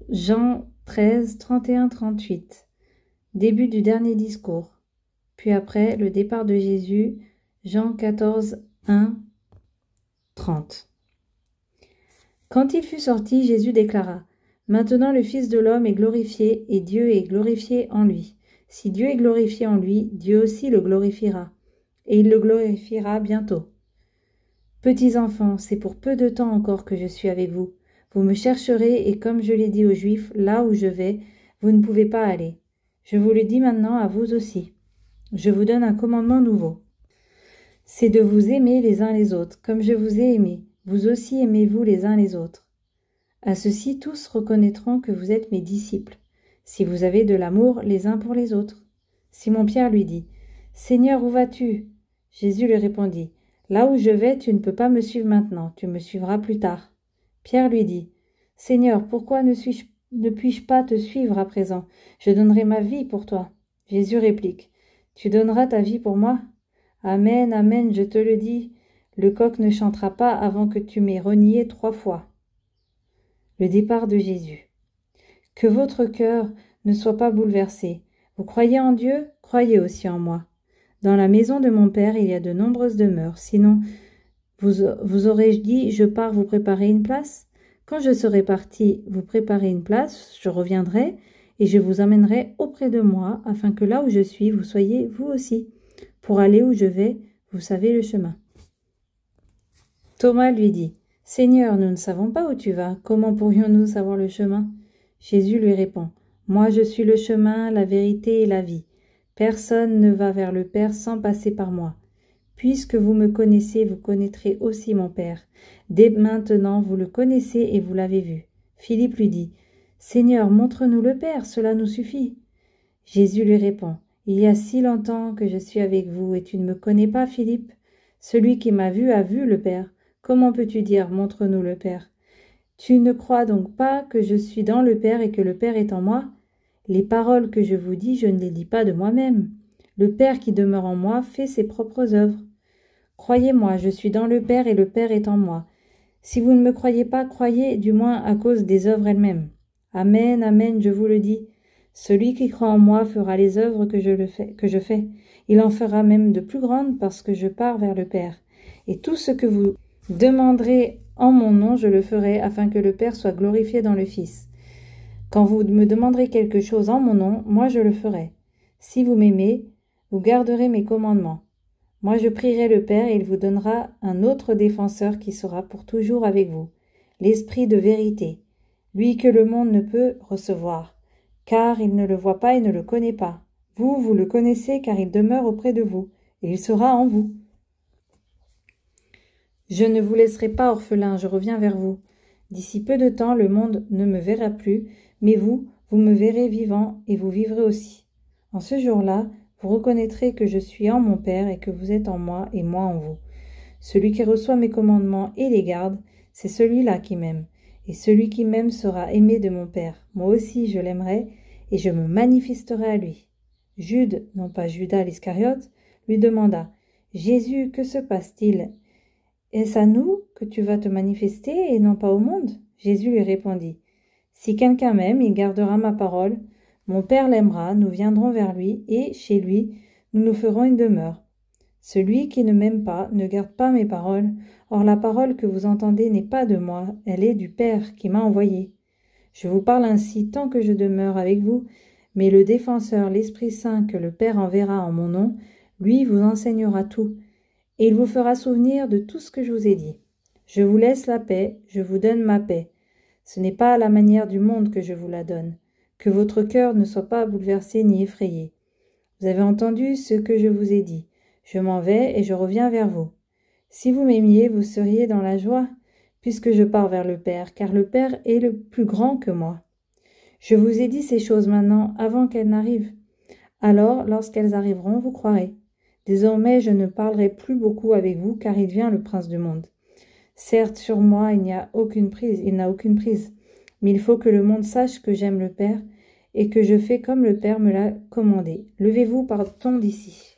Jean 13, 31-38. Début du dernier discours. Puis après, le départ de Jésus, Jean 14, 1, 30. Quand il fut sorti, Jésus déclara : « Maintenant le Fils de l'homme est glorifié, et Dieu est glorifié en lui. Si Dieu est glorifié en lui, Dieu aussi le glorifiera, et il le glorifiera bientôt. Petits enfants, c'est pour peu de temps encore que je suis avec vous. Vous me chercherez, et comme je l'ai dit aux Juifs, là où je vais, vous ne pouvez pas aller. Je vous le dis maintenant à vous aussi. Je vous donne un commandement nouveau. C'est de vous aimer les uns les autres, comme je vous ai aimés. Vous aussi aimez-vous les uns les autres. À ceci, tous reconnaîtront que vous êtes mes disciples, si vous avez de l'amour les uns pour les autres. Simon-Pierre lui dit : « Seigneur, où vas-tu ? » Jésus lui répondit : « Là où je vais, tu ne peux pas me suivre maintenant, tu me suivras plus tard. » Pierre lui dit : « Seigneur, pourquoi ne puis-je pas te suivre à présent ? Je donnerai ma vie pour toi. » Jésus réplique : « Tu donneras ta vie pour moi ? Amen, amen, je te le dis, le coq ne chantera pas avant que tu m'aies renié 3 fois. » Le départ de Jésus. Que votre cœur ne soit pas bouleversé. Vous croyez en Dieu, croyez aussi en moi. Dans la maison de mon Père, il y a de nombreuses demeures. Sinon, vous aurais-je dit, je pars vous préparer une place ? Quand je serai parti vous préparer une place, je reviendrai et je vous emmènerai auprès de moi, afin que là où je suis, vous soyez vous aussi. Pour aller où je vais, vous savez le chemin. Thomas lui dit : « Seigneur, nous ne savons pas où tu vas. Comment pourrions-nous savoir le chemin ? » Jésus lui répond : « Moi je suis le chemin, la vérité et la vie. Personne ne va vers le Père sans passer par moi. Puisque vous me connaissez, vous connaîtrez aussi mon Père. Dès maintenant, vous le connaissez et vous l'avez vu. » Philippe lui dit : « Seigneur, montre-nous le Père, cela nous suffit. » Jésus lui répond : « Il y a si longtemps que je suis avec vous et tu ne me connais pas, Philippe ? Celui qui m'a vu a vu le Père. Comment peux-tu dire : montre-nous le Père ? Tu ne crois donc pas que je suis dans le Père et que le Père est en moi ? Les paroles que je vous dis, je ne les dis pas de moi-même. Le Père qui demeure en moi fait ses propres œuvres. Croyez-moi, je suis dans le Père et le Père est en moi. Si vous ne me croyez pas, croyez du moins à cause des œuvres elles-mêmes. Amen, amen, je vous le dis. Celui qui croit en moi fera les œuvres que je fais. Il en fera même de plus grandes parce que je pars vers le Père. Et tout ce que vous demanderez en mon nom, je le ferai afin que le Père soit glorifié dans le Fils. Quand vous me demanderez quelque chose en mon nom, moi je le ferai. Si vous m'aimez, vous garderez mes commandements. Moi je prierai le Père et il vous donnera un autre défenseur qui sera pour toujours avec vous, l'Esprit de vérité, lui que le monde ne peut recevoir, car il ne le voit pas et ne le connaît pas. Vous, vous le connaissez car il demeure auprès de vous, et il sera en vous. Je ne vous laisserai pas orphelin, je reviens vers vous. D'ici peu de temps, le monde ne me verra plus, mais vous, vous me verrez vivant et vous vivrez aussi. En ce jour-là, vous reconnaîtrez que je suis en mon Père et que vous êtes en moi et moi en vous. Celui qui reçoit mes commandements et les garde, c'est celui-là qui m'aime. Et celui qui m'aime sera aimé de mon Père. Moi aussi je l'aimerai et je me manifesterai à lui. Jude, non pas Judas l'Iscariote, lui demanda : « Jésus, que se passe-t-il ? Est-ce à nous que tu vas te manifester et non pas au monde ? » Jésus lui répondit : « Si quelqu'un m'aime, il gardera ma parole. Mon Père l'aimera, nous viendrons vers lui, et, chez lui, nous nous ferons une demeure. Celui qui ne m'aime pas ne garde pas mes paroles. Or la parole que vous entendez n'est pas de moi, elle est du Père qui m'a envoyé. Je vous parle ainsi tant que je demeure avec vous, mais le Défenseur, l'Esprit Saint que le Père enverra en mon nom, lui vous enseignera tout, et il vous fera souvenir de tout ce que je vous ai dit. Je vous laisse la paix, je vous donne ma paix. Ce n'est pas à la manière du monde que je vous la donne. Que votre cœur ne soit pas bouleversé ni effrayé. Vous avez entendu ce que je vous ai dit. Je m'en vais et je reviens vers vous. Si vous m'aimiez, vous seriez dans la joie, puisque je pars vers le Père, car le Père est le plus grand que moi. Je vous ai dit ces choses maintenant avant qu'elles n'arrivent. Alors, lorsqu'elles arriveront, vous croirez. Désormais, je ne parlerai plus beaucoup avec vous, car il vient le Prince du monde. Certes, sur moi, il n'a aucune prise. Mais il faut que le monde sache que j'aime le Père et que je fais comme le Père me l'a commandé. Levez-vous, partons d'ici.